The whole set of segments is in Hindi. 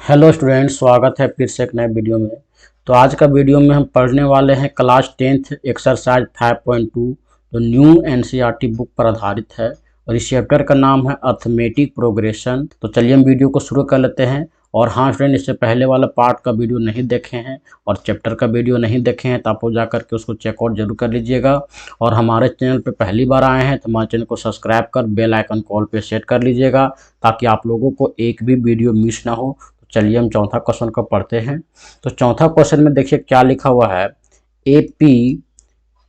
हेलो स्टूडेंट, स्वागत है फिर से एक नए वीडियो में। तो आज का वीडियो में हम पढ़ने वाले हैं क्लास 10th एक्सरसाइज 5.2 जो न्यू एनसीईआरटी बुक पर आधारित है और इस चैप्टर का नाम है अर्थमेटिक प्रोग्रेशन। तो चलिए हम वीडियो को शुरू कर लेते हैं। और हाँ स्टूडेंट, इससे पहले वाला पार्ट का वीडियो नहीं देखे हैं और चैप्टर का वीडियो नहीं देखे हैं तो आप जा करके उसको चेकआउट जरूर कर लीजिएगा। और हमारे चैनल पर पहली बार आए हैं तो हमारे चैनल को सब्सक्राइब कर बेल आइकन कॉल पे सेट कर लीजिएगा ताकि आप लोगों को एक भी वीडियो मिस ना हो। चलिए हम चौथा क्वेश्चन को पढ़ते हैं। तो चौथा क्वेश्चन में देखिए क्या लिखा हुआ है। AP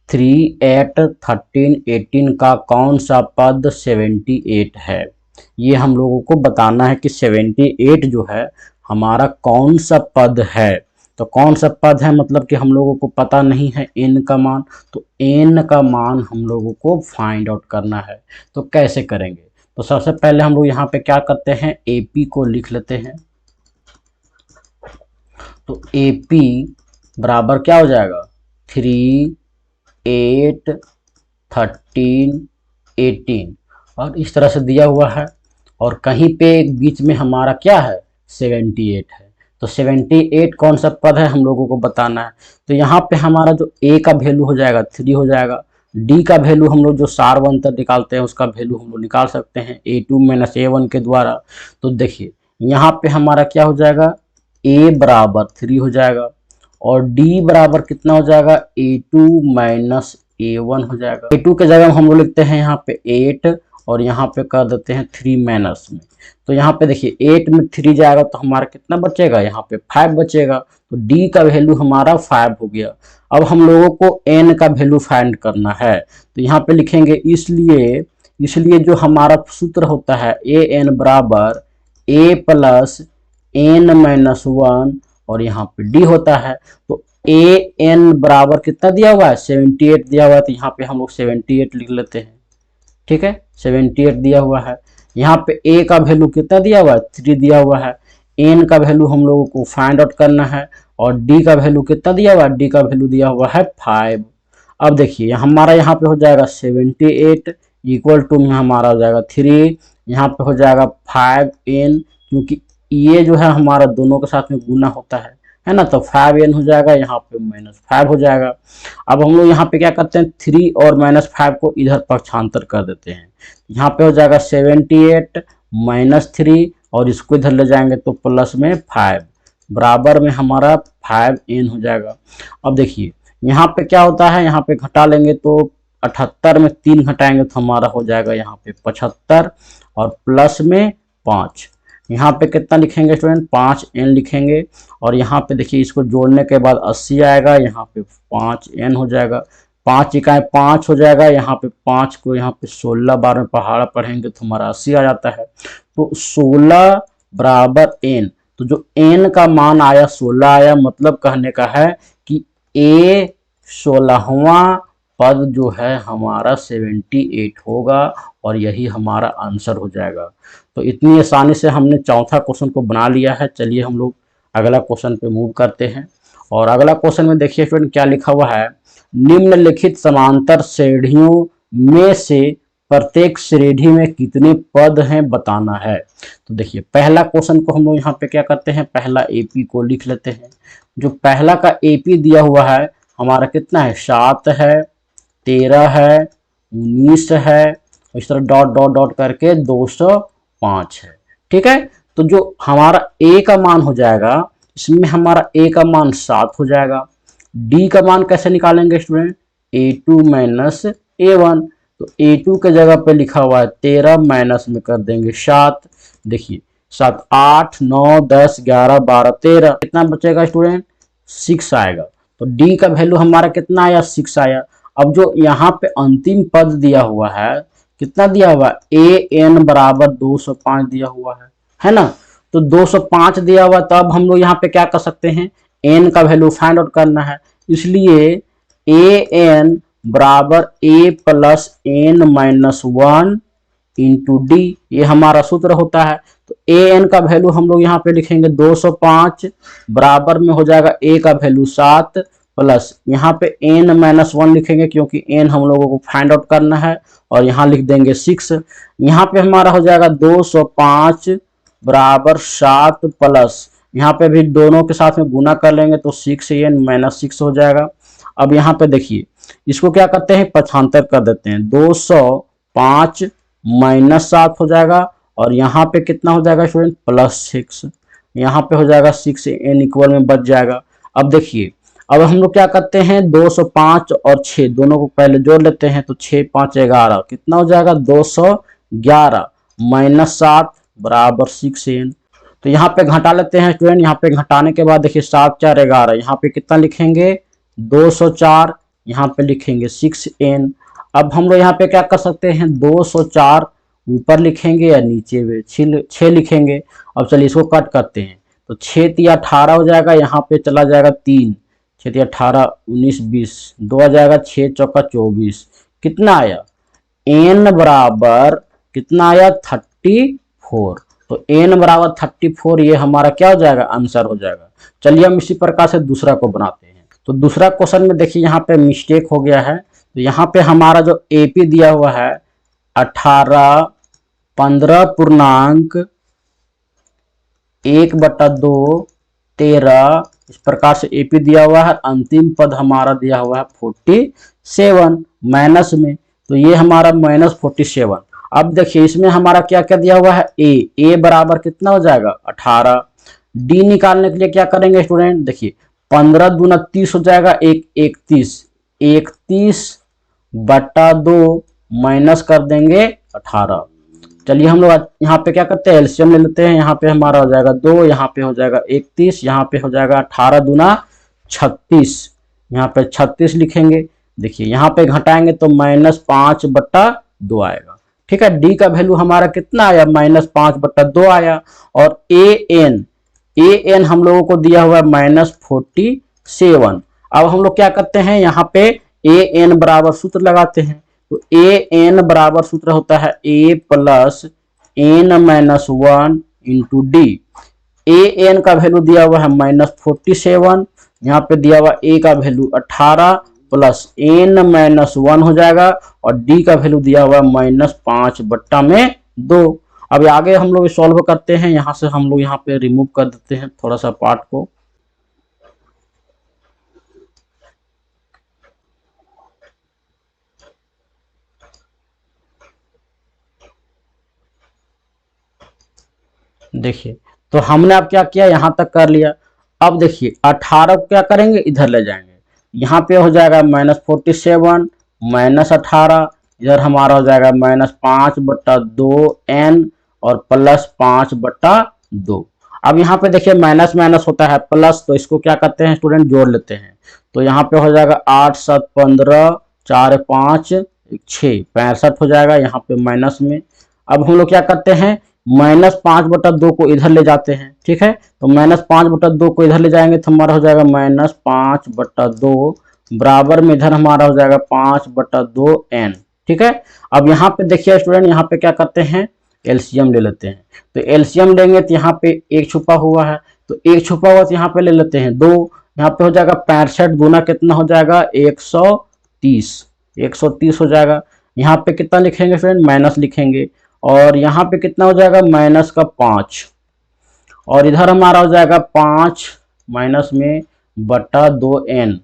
3, 8, 13, 18 का कौन सा पद 78 है। ये हम लोगों को बताना है कि 78 जो है हमारा कौन सा पद है। तो कौन सा पद है मतलब कि हम लोगों को पता नहीं है n का मान। तो n का मान हम लोगों को फाइंड आउट करना है। तो कैसे करेंगे? तो सबसे पहले हम लोग यहाँ पे क्या करते हैं, AP को लिख लेते हैं। तो AP बराबर क्या हो जाएगा, 3, 8, 13, 18 और इस तरह से दिया हुआ है। और कहीं पे बीच में हमारा क्या है, 78 है। तो 78 कौन सा पद है हम लोगों को बताना है। तो यहाँ पे हमारा जो A का वैल्यू हो जाएगा 3 हो जाएगा। D का वैल्यू हम लोग जो सारवंतर निकालते हैं उसका वैल्यू हम लोग निकाल सकते हैं A2 - A1 के द्वारा। तो देखिए यहाँ पे हमारा क्या हो जाएगा, A बराबर 3 हो जाएगा और D बराबर कितना हो जाएगा, A2 - A1 हो जाएगा। A2 के जगह हम लोग लिखते हैं यहाँ पे 8 और यहाँ पे कर देते हैं 3 माइनस में। तो यहाँ पे देखिए 8 में 3 जाएगा तो हमारा कितना बचेगा, यहाँ पे 5 बचेगा। तो D का वैल्यू हमारा 5 हो गया। अब हम लोगों को N का वैल्यू फाइंड करना है। तो यहाँ पे लिखेंगे इसलिए जो हमारा सूत्र होता है AN बराबर A प्लस n - 1 और यहाँ पे D होता है। तो AN बराबर कितना दिया हुआ है, 78 दिया हुआ है। तो यहाँ पे हम लोग 78 लिख लेते हैं। ठीक है, 78 दिया हुआ है। यहाँ पे A का वैल्यू कितना दिया हुआ है, 3 दिया हुआ है। N का वैल्यू हम लोगों को फाइंड आउट करना है और D का वैल्यू कितना दिया हुआ है, D का वैल्यू दिया हुआ है 5। अब देखिए हमारा यहाँ पे हो जाएगा 78 इक्वल टू में हमारा हो जाएगा 3, यहाँ पे हो जाएगा 5n क्योंकि ये जो है हमारा दोनों के साथ में गुना होता है ना। तो 5n हो जाएगा, यहाँ पे -5 हो जाएगा। अब हम लोग यहाँ पे क्या करते हैं, 3 और -5 को इधर पक्षांतर कर देते हैं। यहाँ पे हो जाएगा 78 - 3 और इसको इधर ले जाएंगे तो प्लस में 5 बराबर में हमारा 5n हो जाएगा। अब देखिए यहाँ पे क्या होता है, यहाँ पे घटा लेंगे तो 78 में 3 घटाएंगे तो हमारा हो जाएगा यहाँ पे 75 और प्लस में 5। यहाँ पे कितना लिखेंगे स्टूडेंट, 5n लिखेंगे। और यहाँ पे देखिए इसको जोड़ने के बाद 80 आएगा, यहाँ पे 5n हो जाएगा। 5 इकाई 5 हो जाएगा, यहाँ पे 5 को यहाँ पे 16 बार में पहाड़ा पढ़ेंगे तो हमारा 80 आ जाता है। तो 16 बराबर n। तो जो n का मान आया 16 आया, मतलब कहने का है कि A 16वां पद जो है हमारा 78 होगा और यही हमारा आंसर हो जाएगा। तो इतनी आसानी से हमने चौथा क्वेश्चन को बना लिया है। चलिए हम लोग अगला क्वेश्चन पे मूव करते हैं। और अगला क्वेश्चन में देखिए स्टूडेंट क्या लिखा हुआ है, निम्नलिखित समांतर श्रेणियों में से प्रत्येक श्रेणी में कितने पद हैं बताना है। तो देखिए पहला क्वेश्चन को हम लोग यहाँ पे क्या करते हैं, पहला AP को लिख लेते हैं। जो पहला का AP दिया हुआ है हमारा कितना है, 7 है, 13 है, 19 है, इस तरह डॉट डॉट डॉट करके 205 है। ठीक है, तो जो हमारा A का मान हो जाएगा, इसमें हमारा A का मान 7 हो जाएगा। D का मान कैसे निकालेंगे स्टूडेंट, A2 - A1। तो A2 के जगह पे लिखा हुआ है 13 माइनस में कर देंगे 7। देखिए 7, 8, 9, 10, 11, 12, 13 कितना बचेगा स्टूडेंट, 6 आएगा। तो D का वैल्यू हमारा कितना आया, 6 आया। अब जो यहाँ पे अंतिम पद दिया हुआ है कितना दिया हुआ है, AN बराबर 205 दिया हुआ है ना। तो 205 दिया हुआ, तब हम लोग यहाँ पे क्या कर सकते हैं, N का वैल्यू फाइंड आउट करना है। इसलिए AN बराबर A plus N - 1 into D, ये हमारा सूत्र होता है। तो AN का वैल्यू हम लोग यहाँ पे लिखेंगे 205 बराबर में हो जाएगा A का वैल्यू 7 प्लस यहाँ पे n - 1 लिखेंगे क्योंकि n हम लोगों को फाइंड आउट करना है और यहाँ लिख देंगे 6। यहाँ पे हमारा हो जाएगा 205 बराबर 7 प्लस यहाँ पे भी दोनों के साथ में गुना कर लेंगे तो 6n माइनस 6 हो जाएगा। अब यहाँ पे देखिए इसको क्या करते हैं, पक्षांतर कर देते हैं, 205 माइनस 7 हो जाएगा और यहाँ पे कितना हो जाएगा स्टूडेंट, +6। यहाँ पे हो जाएगा 6n इक्वल में बच जाएगा। अब देखिए अब हम लोग क्या करते हैं, 205 और 6 दोनों को पहले जोड़ लेते हैं, तो 6 5 11 कितना हो जाएगा, 211 माइनस 7 बराबर 6n। तो यहाँ पे घटा लेते हैं स्टूडेंट, यहाँ पे घटाने के बाद देखिए 7 4 11, यहाँ पे कितना लिखेंगे 204, यहाँ पे लिखेंगे 6n। अब हम लोग यहाँ पे क्या कर सकते हैं, 204 ऊपर लिखेंगे या नीचे में 6 लिखेंगे। अब चलिए इसको कट करते हैं, तो 6 3 18 हो जाएगा, यहाँ पे चला जाएगा 3, 6 3 18 19 20 2 आ जाएगा, 6 चौका 24, कितना आया n बराबर कितना आया 34। तो n बराबर 34 ये हमारा क्या हो जाएगा, आंसर हो जाएगा। चलिए हम इसी प्रकार से दूसरा को बनाते हैं। तो दूसरा क्वेश्चन में देखिए यहाँ पे मिस्टेक हो गया है, तो यहाँ पे हमारा जो AP दिया हुआ है 18 15 पूर्णांक 1/2 13, इस प्रकार से AP दिया हुआ है। अंतिम पद हमारा दिया हुआ है 47 माइनस में, तो ये हमारा -47। अब देखिए इसमें हमारा क्या क्या दिया हुआ है, A बराबर कितना हो जाएगा 18। D निकालने के लिए क्या करेंगे स्टूडेंट, देखिए 15 दूना 30 हो जाएगा, 31/2 माइनस कर देंगे 18। चलिए हम लोग यहाँ पे क्या करते हैं, एलसीएम ले लेते हैं। यहाँ पे हमारा हो जाएगा 2, यहाँ पे हो जाएगा 31, यहाँ पे हो जाएगा 18 दूना 36, यहाँ पे 36 लिखेंगे। देखिए यहाँ पे घटाएंगे तो -5/2 आएगा। ठीक है, डी का वैल्यू हमारा कितना आया, -5/2 आया। और ए एन हम लोगों को दिया हुआ है -47। अब हम लोग क्या करते हैं, यहाँ पे ए एन बराबर सूत्र लगाते हैं। तो ए एन बराबर सूत्र होता है a + n-1 into D. A N का वैल्यू दिया हुआ है -47, यहाँ पे दिया हुआ a का वैल्यू 18 + n-1 हो जाएगा, और d का वैल्यू दिया हुआ है -5/2। अब आगे हम लोग सॉल्व करते हैं, यहाँ से हम लोग यहाँ पे रिमूव कर देते हैं थोड़ा सा पार्ट को। देखिए तो हमने अब क्या किया, यहाँ तक कर लिया। अब देखिए 18 को क्या करेंगे, इधर ले जाएंगे, यहाँ पे हो जाएगा -47 -18, इधर हमारा हो जाएगा -5/2n और +5/2। अब यहाँ पे देखिए माइनस माइनस होता है प्लस, तो इसको क्या करते हैं स्टूडेंट, जोड़ लेते हैं। तो यहाँ पे हो जाएगा 8 7 15 4 5 6 65 हो जाएगा, यहाँ पे माइनस में। अब हम लोग क्या करते हैं, -5/2 को इधर ले जाते हैं। ठीक है, तो -5/2 को इधर ले जाएंगे तो हमारा हो जाएगा -5/2 बराबर में इधर हमारा हो जाएगा 5/2n। ठीक है, अब यहाँ पे देखिए स्टूडेंट, यहाँ पे क्या करते हैं, एलसीएम ले लेते हैं। तो एलसीएम लेंगे तो यहाँ पे एक छुपा हुआ है, तो एक छुपा हुआ तो यहाँ पे ले लेते हैं 2, यहाँ पे हो जाएगा 65 दूना कितना हो जाएगा 130 हो जाएगा। यहाँ पे कितना लिखेंगे फ्रेंड, माइनस लिखेंगे, और यहाँ पे कितना हो जाएगा -5, और इधर हमारा हो जाएगा 5 माइनस में /2n।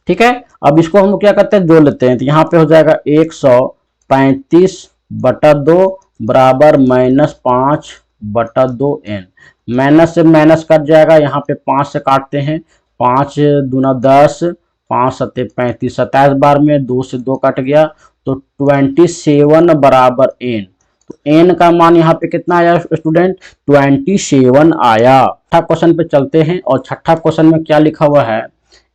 ठीक है, अब इसको हम लोग क्या करते हैं, जोड़ लेते हैं। तो यहाँ पे हो जाएगा 135/2 बराबर -5/2n। माइनस से माइनस कट जाएगा, यहाँ पे 5 से काटते हैं, 5 दूना 10 5 7 35, 27 बार में 2 से 2 कट गया, तो 27 बराबर n। तो n का मान यहाँ पे कितना आया स्टूडेंट, 27 आया। छठा क्वेश्चन पे चलते हैं, और छठा क्वेश्चन में क्या लिखा हुआ है,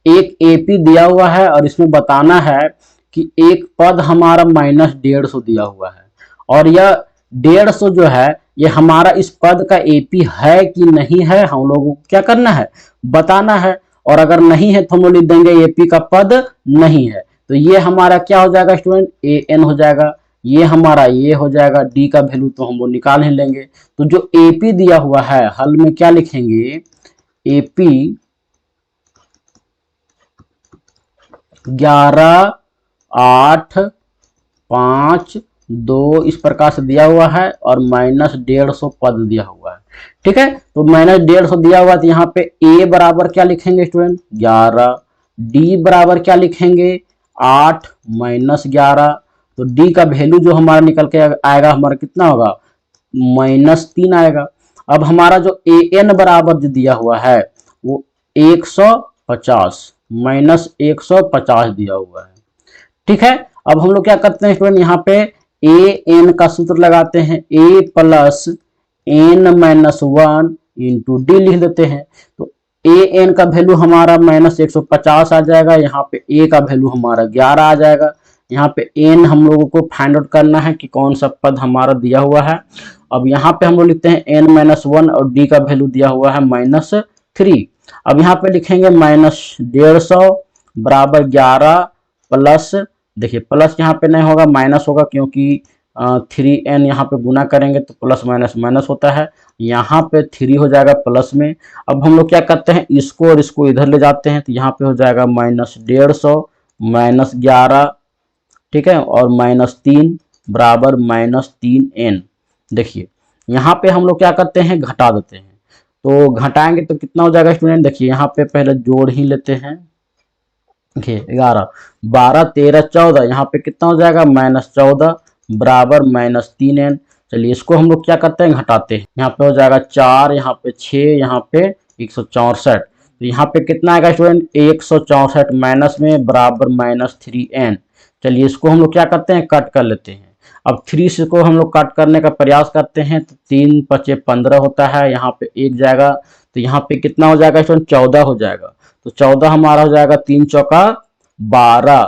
एक एपी दिया हुआ है और इसमें बताना है कि एक पद हमारा -150 दिया हुआ है, और यह 150 जो है ये हमारा इस पद का एपी है कि नहीं है, हम लोगों को क्या करना है, बताना है। और अगर नहीं है तो हम लोग लिख देंगे एपी का पद नहीं है। तो ये हमारा क्या हो जाएगा स्टूडेंट, ए एन हो जाएगा, ये हमारा ये हो जाएगा, डी का वैल्यू तो हम लोग निकाल ही लेंगे। तो जो एपी दिया हुआ है हल में क्या लिखेंगे, एपी 11 8 5 2 इस प्रकार से दिया हुआ है और -150 पद दिया हुआ है। ठीक है, तो -150 दिया हुआ है, तो यहाँ पे a बराबर क्या लिखेंगे स्टूडेंट 11, d बराबर क्या लिखेंगे 8 -11, तो d का वैल्यू जो हमारा निकल के आएगा हमारा कितना होगा -3 आएगा। अब हमारा जो an बराबर जो दिया हुआ है वो 150 -150 दिया हुआ है। ठीक है, अब हम लोग क्या करते हैं स्टूडेंट यहाँ पे ए एन का सूत्र लगाते हैं, a plus N minus 1 into D लिख देते हैं। तो ए एन का वैल्यू हमारा -150 आ जाएगा, यहाँ पे ए का वैल्यू हमारा 11 आ जाएगा। यहाँ पे एन हम लोगों को फाइंड आउट करना है कि कौन सा पद हमारा दिया हुआ है। अब यहाँ पे हम लोग लिखते हैं n-1 और d का वैल्यू दिया हुआ है -3। अब यहाँ पे लिखेंगे -150 बराबर 11 प्लस, देखिए प्लस यहाँ पे नहीं होगा माइनस होगा, क्योंकि 3n यहाँ पे गुना करेंगे तो प्लस माइनस माइनस होता है, यहाँ पे 3 हो जाएगा प्लस में। अब हम लोग क्या करते हैं इसको और इसको इधर ले जाते हैं, तो यहाँ पे हो जाएगा -150 -11, ठीक है, और -3 बराबर -3n। देखिए यहाँ पे हम लोग क्या करते हैं घटा देते हैं, तो घटाएंगे तो कितना हो जाएगा स्टूडेंट, देखिए यहाँ पे पहले जोड़ ही लेते हैं। देखिए 11 12 13 14, यहाँ पे कितना हो जाएगा -14 बराबर -3n। चलिए इसको हम लोग क्या करते हैं घटाते हैं, यहाँ पे हो जाएगा 4, यहाँ पे 6, यहाँ पे 164, तो यहाँ पे कितना आएगा स्टूडेंट 164 माइनस में बराबर -3n। चलिए इसको हम लोग क्या करते हैं कट कर लेते हैं। अब 3 से को हम लोग कट करने का प्रयास करते हैं, तो 3 × 5 = 15 होता है, यहाँ पे 1 जाएगा, तो यहाँ पे कितना हो जाएगा स्टूडेंट 14 हो जाएगा। तो 14 हमारा हो जाएगा 3 चौका 12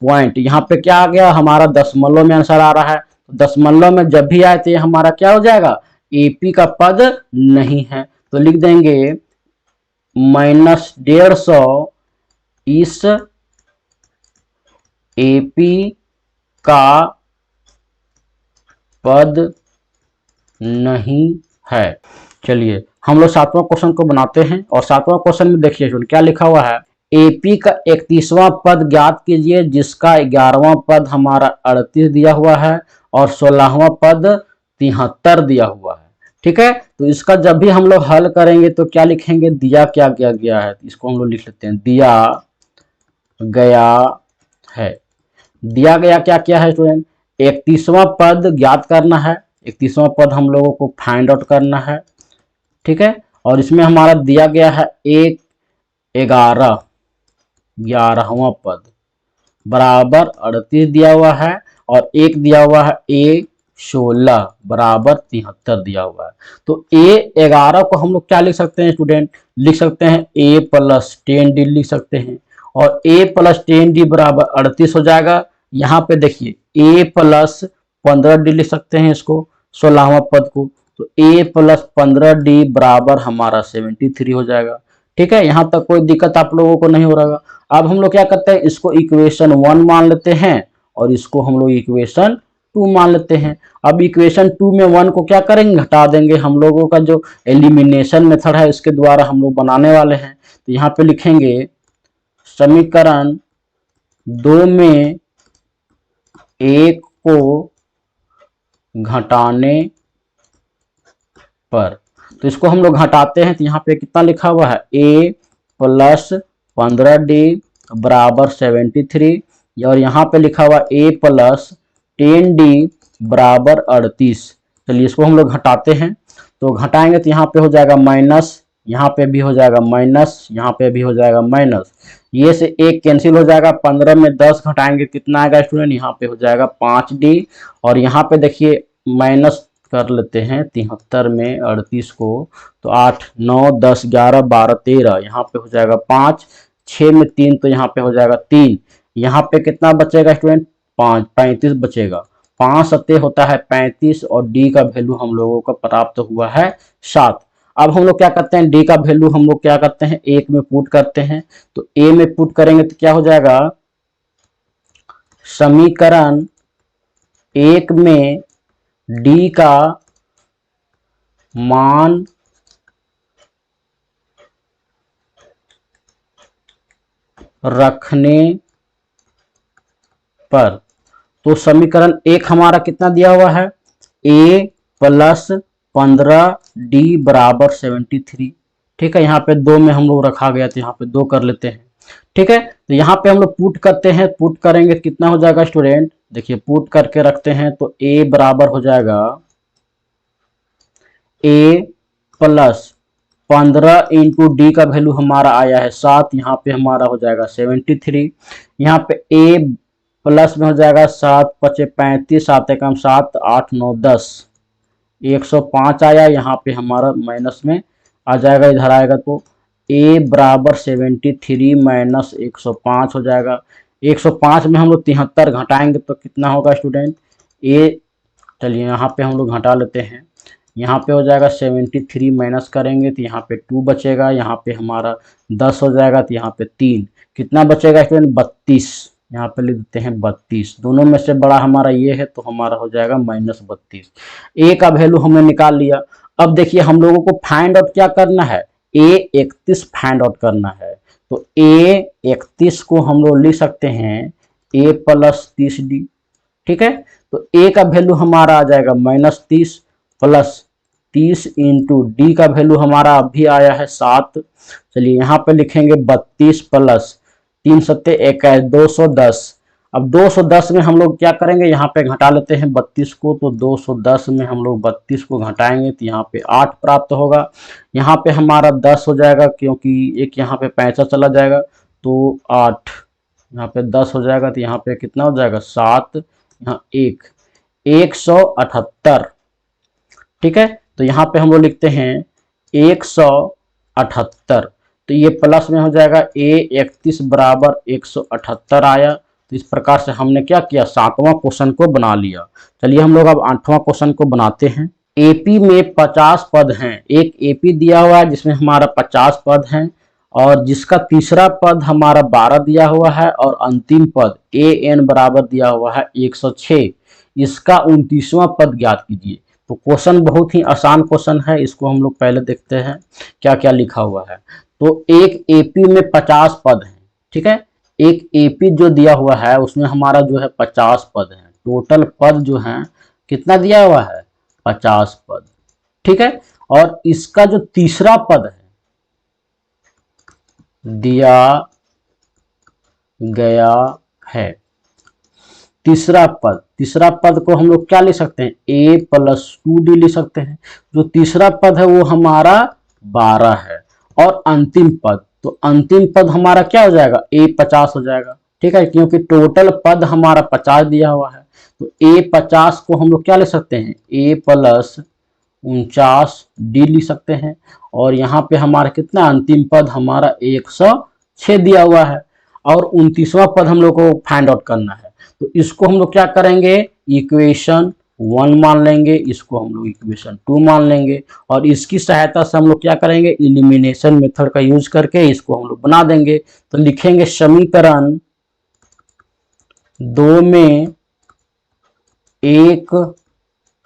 पॉइंट, यहाँ पे क्या आ गया हमारा दशमलव में आंसर आ रहा है। दशमलव में जब भी आए तो ये हमारा क्या हो जाएगा एपी का पद नहीं है, तो लिख देंगे -150 इस एपी का पद नहीं है। चलिए हम लोग 7वां क्वेश्चन को बनाते हैं, और 7वां क्वेश्चन में देखिए क्या लिखा हुआ है, एपी का 31वां पद ज्ञात कीजिए जिसका 11वां पद हमारा 38 दिया हुआ है और 16वां पद 73 दिया हुआ है। ठीक है, तो इसका जब भी हम लोग हल करेंगे तो क्या लिखेंगे दिया क्या क्या गया है, इसको हम लोग लिख लेते हैं दिया गया है। दिया गया क्या क्या है स्टूडेंट, 31वां पद ज्ञात करना है, 31वां पद हम लोगों को फाइंड आउट करना है। ठीक है, और इसमें हमारा दिया गया है 11वां पद बराबर 38 दिया हुआ है, और एक दिया हुआ है 16 बराबर 73 दिया हुआ है। तो A11 को हम लोग क्या लिख सकते हैं स्टूडेंट, लिख सकते हैं A + 10D लिख सकते हैं, और A + 10D बराबर 38 हो जाएगा। यहाँ पे देखिए A + 15D लिख सकते हैं इसको 16वां पद को, तो A + 15D बराबर हमारा 73 हो जाएगा। ठीक है, यहाँ तक कोई दिक्कत आप लोगों को नहीं हो रहा। अब हम लोग क्या करते हैं इसको इक्वेशन 1 मान लेते हैं और इसको हम लोग इक्वेशन 2 मान लेते हैं। अब इक्वेशन 2 में 1 को क्या करेंगे घटा देंगे, हम लोगों का जो एलिमिनेशन मेथड है इसके द्वारा हम लोग बनाने वाले हैं। तो यहाँ पे लिखेंगे समीकरण 2 में 1 को घटाने पर, तो इसको हम लोग घटाते हैं, तो यहाँ पे कितना लिखा हुआ है A + 15D बराबर 73, और यहाँ पे लिखा हुआ A + 10D बराबर 38। चलिए इसको हम लोग घटाते हैं, तो घटाएंगे तो यहाँ पे हो जाएगा माइनस, यहाँ पे भी हो जाएगा माइनस, यहाँ पे भी हो जाएगा माइनस, ये से एक कैंसिल हो जाएगा। 15 में 10 घटाएंगे कितना आएगा स्टूडेंट, यहाँ पे हो जाएगा 5D, और यहाँ पे देखिए माइनस कर लेते हैं 73 में 38 को, तो 8 9 10 11 12 13, यहाँ पे हो जाएगा 5, 6 में 3 तो यहाँ पे हो जाएगा 3, यहाँ पे कितना बचेगा स्टूडेंट 5 35 बचेगा, 5 सत्ते होता है 35, और डी का वैल्यू हम लोगों का प्राप्त हुआ है 7। अब हम लोग क्या करते हैं डी का वैल्यू हम लोग क्या करते हैं एक में पुट करते हैं, तो ए में पुट करेंगे तो क्या हो जाएगा समीकरण 1 में डी का मान रखने पर, तो समीकरण एक हमारा कितना दिया हुआ है, a प्लस 15d बराबर 73। ठीक है, यहाँ पे 2 में हम लोग रखा गया तो यहाँ पे 2 कर लेते हैं। ठीक है, तो यहाँ पे हम लोग पुट करते हैं, पुट करेंगे कितना हो जाएगा स्टूडेंट, देखिए पुट करके रखते हैं तो a बराबर हो जाएगा a प्लस 15 इंटू डी का वैल्यू हमारा आया है 7, यहाँ पे हमारा हो जाएगा 73। यहाँ पे a प्लस में हो जाएगा 7 पचे 35, 7 एकम 7, 8 9 10, 105 आया। यहाँ पे हमारा माइनस में आ जाएगा, इधर आएगा तो a बराबर 73 माइनस 105 हो जाएगा। 105 में हम लोग 73 घटाएंगे तो कितना होगा स्टूडेंट, a, चलिए यहाँ पे हम लोग घटा लेते हैं। यहाँ पे हो जाएगा 73 माइनस करेंगे तो यहाँ पे 2 बचेगा, यहाँ पे हमारा 10 हो जाएगा तो यहाँ पे 3, कितना बचेगा स्टूडेंट, 32। यहाँ पे लिख देते हैं 32, दोनों में से बड़ा हमारा ये है तो हमारा हो जाएगा -32। a का वैल्यू हमने निकाल लिया। अब देखिए हम लोगों को फाइंड आउट क्या करना है, a31 फाइंड आउट करना है। तो a31 को हम लोग लिख सकते हैं a प्लस 30d। ठीक है, तो a का वैल्यू हमारा आ जाएगा -30 प्लस 30 इंटू डी का वैल्यू हमारा अभी आया है 7। चलिए यहाँ पे लिखेंगे 32 प्लस 3 सत्ते 21, 210। अब 210 में हम लोग क्या करेंगे, यहाँ पे घटा लेते हैं 32 को, तो 210 में हम लोग 32 को घटाएंगे तो यहाँ पे 8 प्राप्त होगा। यहाँ पे हमारा 10 हो जाएगा क्योंकि एक यहाँ पे पैंसा चला जाएगा तो 8, यहाँ पे 10 हो जाएगा तो यहाँ पे कितना हो जाएगा 7, यहाँ 1, 178। ठीक है, तो यहाँ पे हम लोग लिखते हैं 178, तो ये प्लस में हो जाएगा a31 बराबर 178 आया। तो इस प्रकार से हमने क्या किया, 7वां क्वेश्चन को बना लिया। चलिए हम लोग अब 8वां क्वेश्चन को बनाते हैं। एपी में 50 पद हैं, एक एपी दिया हुआ है जिसमें हमारा 50 पद हैं और जिसका तीसरा पद हमारा 12 दिया हुआ है और अंतिम पद an बराबर दिया हुआ है 106। इसका 29वां पद ज्ञात कीजिए। तो क्वेश्चन बहुत ही आसान क्वेश्चन है, इसको हम लोग पहले देखते हैं क्या क्या लिखा हुआ है। तो एक एपी में 50 पद हैं। ठीक है, एक एपी जो दिया हुआ है उसमें हमारा जो है 50 पद हैं, टोटल पद जो है कितना दिया हुआ है, 50 पद। ठीक है, और इसका जो तीसरा पद है दिया गया है, तीसरा पद को हम लोग क्या लिख सकते हैं, a प्लस 2d लिख सकते हैं। जो तीसरा पद है वो हमारा 12 है और अंतिम पद, तो अंतिम पद हमारा क्या हो जाएगा, a 50 हो जाएगा। ठीक है, क्योंकि टोटल पद हमारा 50 दिया हुआ है तो a 50 को हम लोग क्या लिख सकते हैं, a प्लस 49d लिख सकते हैं। और यहाँ पे हमारा कितना, अंतिम पद हमारा 106 दिया हुआ है और 29वां पद हम लोग को फाइंड आउट करना है। तो इसको हम लोग क्या करेंगे, इक्वेशन 1 मान लेंगे, इसको हम लोग इक्वेशन 2 मान लेंगे और इसकी सहायता से हम लोग क्या करेंगे, एलिमिनेशन मेथड का यूज करके इसको हम लोग बना देंगे। तो लिखेंगे समीकरण 2 में 1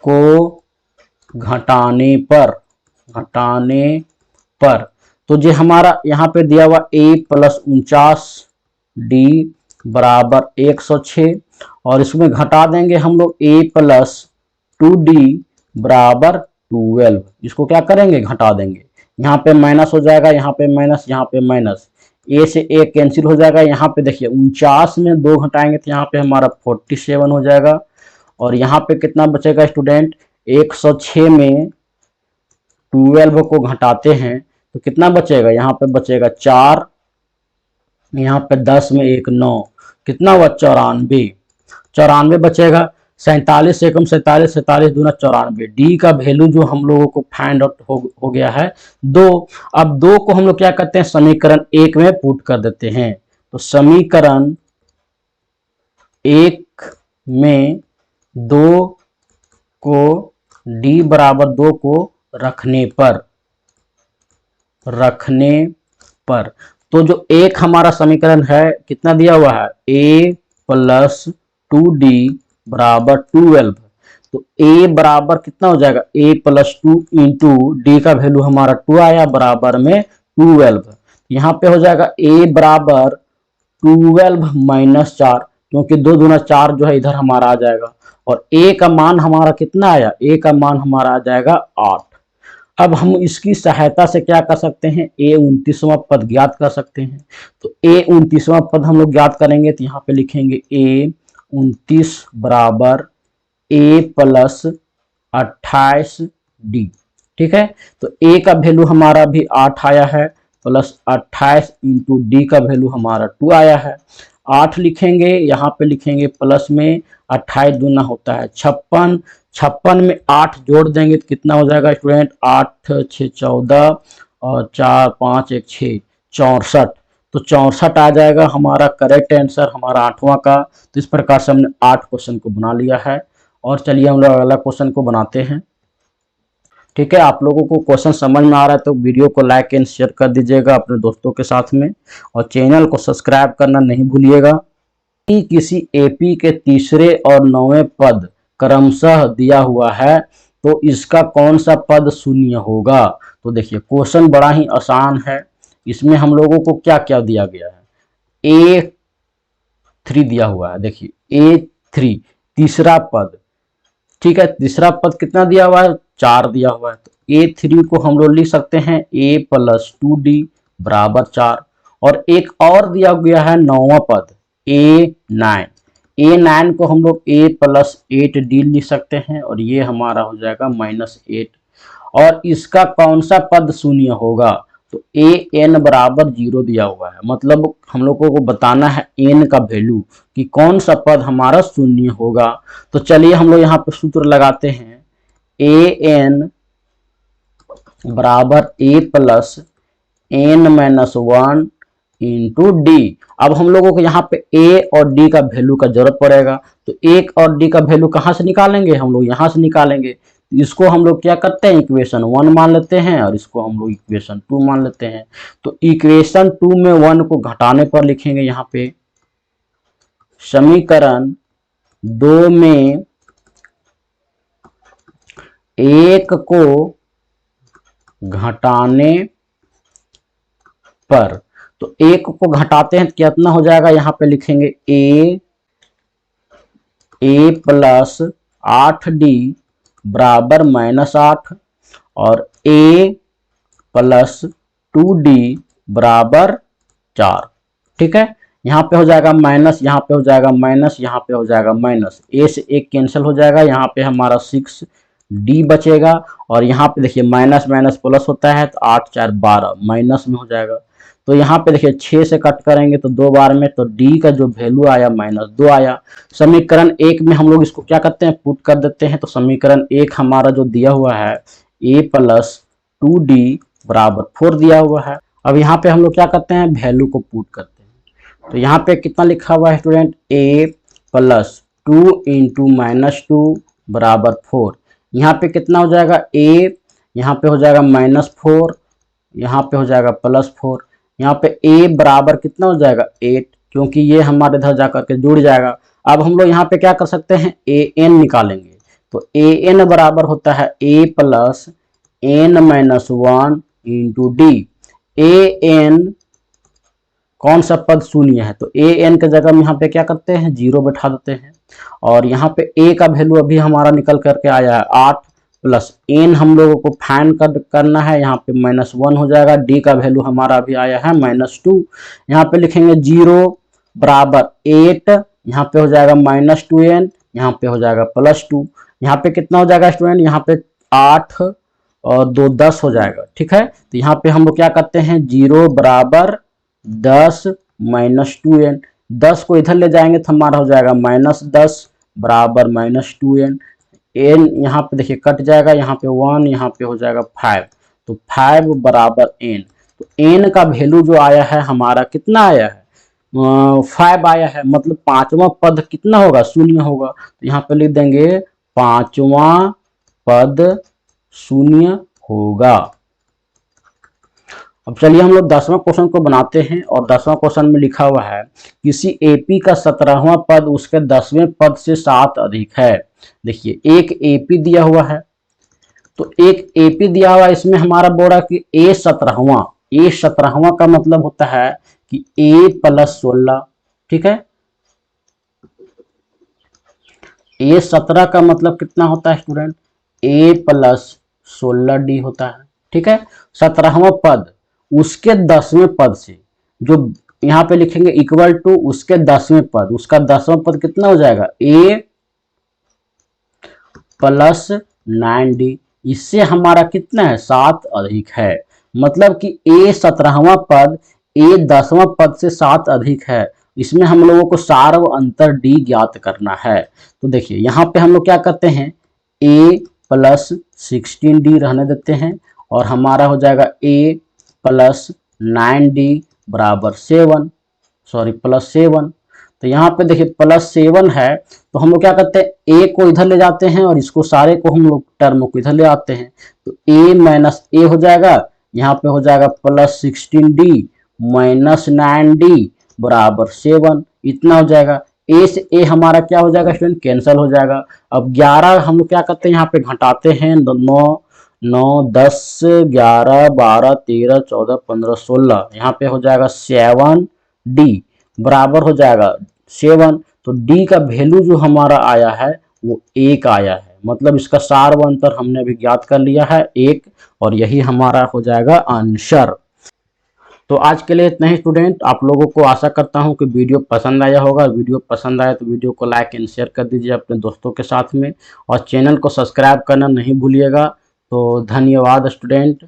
को घटाने पर तो जो हमारा यहाँ पे दिया हुआ a प्लस 49d बराबर 106 और इसमें घटा देंगे हम लोग a प्लस 2d बराबर 12। इसको क्या करेंगे, घटा देंगे, यहाँ पे माइनस हो जाएगा, यहाँ पे माइनस, यहाँ पे माइनस, a से a कैंसिल हो जाएगा। यहाँ पे देखिए 49 में 2 घटाएंगे तो यहाँ पे हमारा 47 हो जाएगा और यहाँ पे कितना बचेगा स्टूडेंट, 106 में 12 को घटाते हैं तो कितना बचेगा, यहाँ पे बचेगा 4, यहाँ पे 10 में 1 9, कितना हुआ 94 बचेगा। 47 से कम 47, 47 दूना 94। डी का वैल्यू जो हम लोगों को फाइंड आउट हो गया है 2। अब 2 को हम लोग क्या करते हैं, समीकरण 1 में पुट कर देते हैं। तो समीकरण 1 में 2 को डी बराबर 2 को रखने पर तो जो एक हमारा समीकरण है कितना दिया हुआ है, a प्लस 2d बराबर 12। तो a बराबर कितना हो जाएगा, a प्लस 2 इंटू डी का वैल्यू हमारा 2 आया बराबर में 12। यहाँ पे हो जाएगा a बराबर 12 माइनस 4। क्योंकि 2 दूना 4 जो है इधर हमारा आ जाएगा। और a का मान हमारा कितना आया, a का मान हमारा आ जाएगा 8। अब हम इसकी सहायता से क्या कर सकते हैं, a 29वां पद ज्ञात कर सकते हैं। तो a 29वां पद हम लोग ज्ञात करेंगे तो यहाँ पे लिखेंगे a 29 बराबर a प्लस 28d। ठीक है, तो a का वैल्यू हमारा भी 8 आया है, प्लस 28 इंटू डी का वैल्यू हमारा 2 आया है। 8 लिखेंगे, यहाँ पे लिखेंगे प्लस में 28 दूना होता है 56, 56 में 8 जोड़ देंगे तो कितना हो जाएगा स्टूडेंट, 8 6 14 और 4 5 1 6 64। तो 64 आ जाएगा हमारा करेक्ट आंसर हमारा 8वां का। तो इस प्रकार से हमने 8 क्वेश्चन को बना लिया है। और चलिए हम लोग अगला क्वेश्चन को बनाते हैं। ठीक है, आप लोगों को क्वेश्चन समझ में आ रहा है तो वीडियो को लाइक एंड शेयर कर दीजिएगा अपने दोस्तों के साथ में, और चैनल को सब्सक्राइब करना नहीं भूलिएगा। किसी एपी के तीसरे और 9वें पद क्रमशः दिया हुआ है तो इसका कौन सा पद शून्य होगा। तो देखिए क्वेश्चन बड़ा ही आसान है। इसमें हम लोगों को क्या क्या दिया गया है, A3 दिया हुआ है। देखिए A3 तीसरा पद, ठीक है, तीसरा पद कितना दिया हुआ है, 4 दिया हुआ है। तो A3 को हम लोग लिख सकते हैं a प्लस 2d बराबर 4। और एक और दिया गया है 9वां पद A9, A9 को हम लोग a प्लस 8d लिख सकते हैं, और ये हमारा हो जाएगा -8। और इसका कौन सा पद शून्य होगा, तो an बराबर 0 दिया हुआ है। मतलब हम लोगों को बताना है n का वैल्यू कि कौन सा पद हमारा शून्य होगा। तो चलिए हम लोग यहाँ पे सूत्र लगाते हैं, an बराबर a plus n-1 into D. अब हम लोगों को यहाँ पे a और d का वैल्यू का जरूरत पड़ेगा। तो a और d का वैल्यू कहाँ से निकालेंगे, हम लोग यहाँ से निकालेंगे। इसको हम लोग क्या करते हैं, इक्वेशन 1 मान लेते हैं, और इसको हम लोग इक्वेशन 2 मान लेते हैं। तो इक्वेशन 2 में 1 को घटाने पर लिखेंगे यहाँ पे, समीकरण 2 में 1 को घटाने पर, तो 1 को घटाते हैं तो कितना हो जाएगा, यहाँ पे लिखेंगे a प्लस 8d बराबर -8 और a प्लस 2d बराबर 4। ठीक है, यहाँ पे हो जाएगा माइनस, यहाँ पे हो जाएगा माइनस, यहाँ पे हो जाएगा माइनस, a से 1 कैंसिल हो जाएगा, यहाँ पे हमारा 6d बचेगा। और यहाँ पे देखिए माइनस माइनस प्लस होता है तो 8 4 12 माइनस में हो जाएगा। तो यहाँ पे देखिए 6 से कट करेंगे तो 2 बार में, तो d का जो वैल्यू आया -2 आया। समीकरण 1 में हम लोग इसको क्या करते हैं, पुट कर देते हैं। तो समीकरण 1 हमारा जो दिया हुआ है a प्लस 2d बराबर 4 दिया हुआ है। अब यहाँ पे हम लोग क्या करते हैं, वैल्यू को पुट करते हैं। तो यहाँ पे कितना लिखा हुआ है स्टूडेंट, a प्लस 2 इंटू -2 बराबर 4। यहाँ पे कितना हो जाएगा, a यहाँ पे हो जाएगा -4, यहाँ पे हो जाएगा +4। यहाँ पे a बराबर कितना हो जाएगा 8, क्योंकि ये हमारे इधर जाकर के जुड़ जाएगा। अब हम लोग यहाँ पे क्या कर सकते हैं, an निकालेंगे। तो an बराबर होता है a plus n-1 into D. an कौन सा पद शून्य है, तो an के जगह में यहाँ पे क्या करते हैं, 0 बैठा देते हैं। और यहाँ पे a का वैल्यू अभी हमारा निकल करके आया है 8 प्लस n हम लोगों को फाइंड करना है, यहाँ पे -1 हो जाएगा। d का वैल्यू हमारा अभी आया है -2। यहाँ पे लिखेंगे 0 बराबर 8, यहाँ पे हो जाएगा -2n, यहाँ पे हो जाएगा +2। यहाँ पे कितना हो जाएगा स्टूडेंट, यहाँ पे 8 और 2 10 हो जाएगा। ठीक है, तो यहाँ पे हम लोग क्या करते हैं, 0 बराबर 10 -2n, 10 को इधर ले जाएंगे तो हमारा हो जाएगा -10 बराबर -2n। n यहाँ पे देखिए कट जाएगा, यहाँ पे 1, यहाँ पे हो जाएगा 5, तो 5 बराबर n। तो n का वैल्यू जो आया है हमारा कितना आया है, 5 आया है। मतलब 5वां पद कितना होगा, शून्य होगा। तो यहाँ पे लिख देंगे 5वां पद शून्य होगा। अब चलिए हम लोग 10वां क्वेश्चन को बनाते हैं। और 10वां क्वेश्चन में लिखा हुआ है, किसी एपी का 17वां पद उसके 10वें पद से 7 अधिक है। देखिए एक एपी दिया हुआ है, तो एक एपी दिया हुआ है, इसमें हमारा बोल रहा है कि ए 17वां का मतलब होता है कि a प्लस 16। ठीक है, A17 का मतलब कितना होता है स्टूडेंट, A प्लस 16D होता है। ठीक है, 17वां पद उसके 10वें पद से, जो यहाँ पे लिखेंगे इक्वल टू उसके 10वें पद, उसका 10वां पद कितना हो जाएगा, A प्लस 9D। इससे हमारा कितना है, 7 अधिक है। मतलब कि A 17वां पद A 10वां पद से 7 अधिक है। इसमें हम लोगों को सार्व अंतर D ज्ञात करना है। तो देखिए यहाँ पे हम लोग क्या करते हैं, A प्लस 16D रहने देते हैं और हमारा हो जाएगा A प्लस 9D बराबर 7, सॉरी प्लस 7। तो यहाँ पे देखिए प्लस 7 है, तो हम लोग क्या करते हैं, ए को इधर ले जाते हैं और इसको सारे को हम लोग टर्म को इधर ले आते हैं। तो ए माइनस ए हो जाएगा, यहाँ पे हो जाएगा प्लस 16D माइनस 9D बराबर 7, इतना हो जाएगा। ए से ए हमारा क्या हो जाएगा स्टूडेंट, कैंसिल हो जाएगा। अब 11 हम लोग क्या करते हैं, यहाँ पे घटाते हैं, 9 9 10 11 12 13 14 15 16, यहाँ पे हो जाएगा 7D बराबर हो जाएगा 7। तो D का वैल्यू जो हमारा आया है वो 1 आया है। मतलब इसका सार्व अंतर हमने अभी ज्ञात कर लिया है 1, और यही हमारा हो जाएगा आंसर। तो आज के लिए इतना ही स्टूडेंट। आप लोगों को आशा करता हूं कि वीडियो पसंद आया होगा। वीडियो पसंद आया तो वीडियो को लाइक एंड शेयर कर दीजिए अपने दोस्तों के साथ में, और चैनल को सब्सक्राइब करना नहीं भूलिएगा। तो धन्यवाद स्टूडेंट।